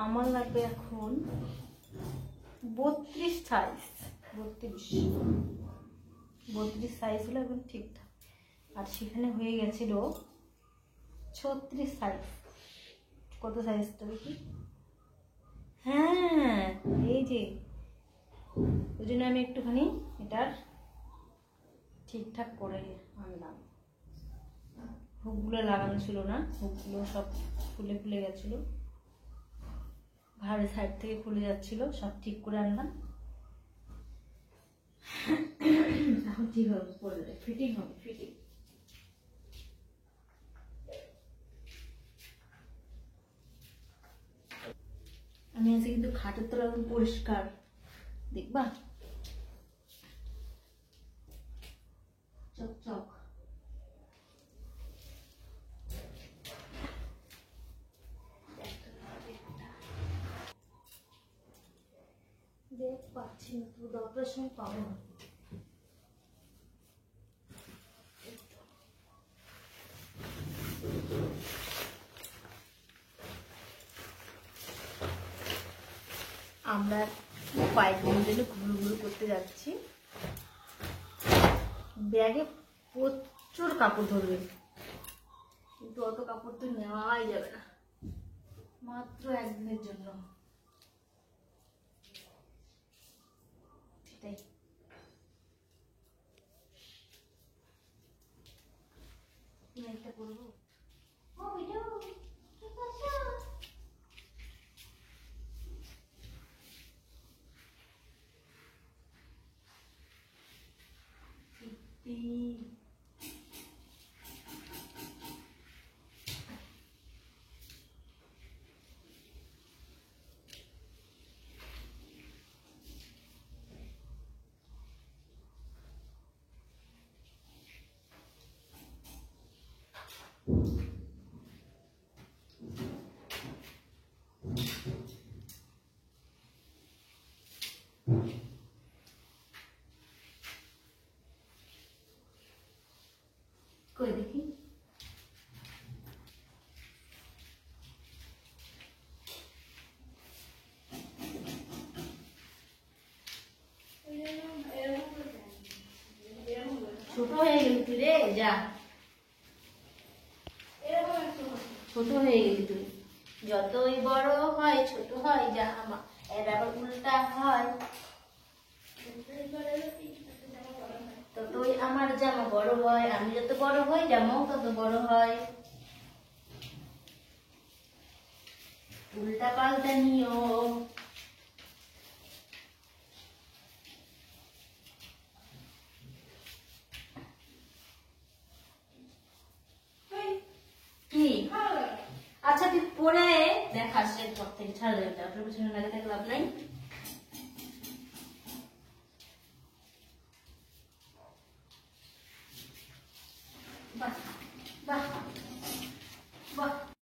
আমার লাগবে এখন 32 সাইজ, 32 সাইজ হলো এখন ঠিকঠাক। আর সেখানে হয়ে গেছিল 36 সাইজ। কত সাইজটা দেখি? হ্যাঁ, এই যে ওই জন্য আমি একটুখানি এটার ঠিকঠাক করে আনলাম। হুকগুলো লাগানো ছিল না, হুকগুলো সব খুলে খুলে গেছিলো, ঘাড়ের সাইড থেকে খুলে যাচ্ছিল, সব ঠিক করে আনলাম। এখন ঠিক হবে, পড়লে ফিটিং হবে, ফিটিং। আমি আজকে কিন্তু খাটের তলা একদম পরিষ্কার, দেখবা চকচক। দেখ পাচ্ছি না, তো দরকার সময় পাবো না। আমরা কয়েকদিনের জন্য ঘুরু ঘুরু করতে যাচ্ছি। ব্যাগে প্রচুর কাপড় ধরবে, কিন্তু অত কাপড় তো নেওয়াই যাবে না, মাত্র একদিনের জন্য। সেটাই একটা করবো। কই দেখি, ছোট হয়ে গেলি তুই রে, যা ছোট হয়ে গেলি তুই। যতই বড় হয় ছোট হয় জামা, এর আবার উল্টা হয়। ততই আমার জামা বড় হয়, আমি যত বড় হই জামাও তত বড় হয়। উল্টা পাল্টা নিয়ম। কি? আচ্ছা তুই পরে দেখাস, এরপর থেকে ছাড় দেবে, আপনার পিছনে লাগে থাকলে লাভ নাই।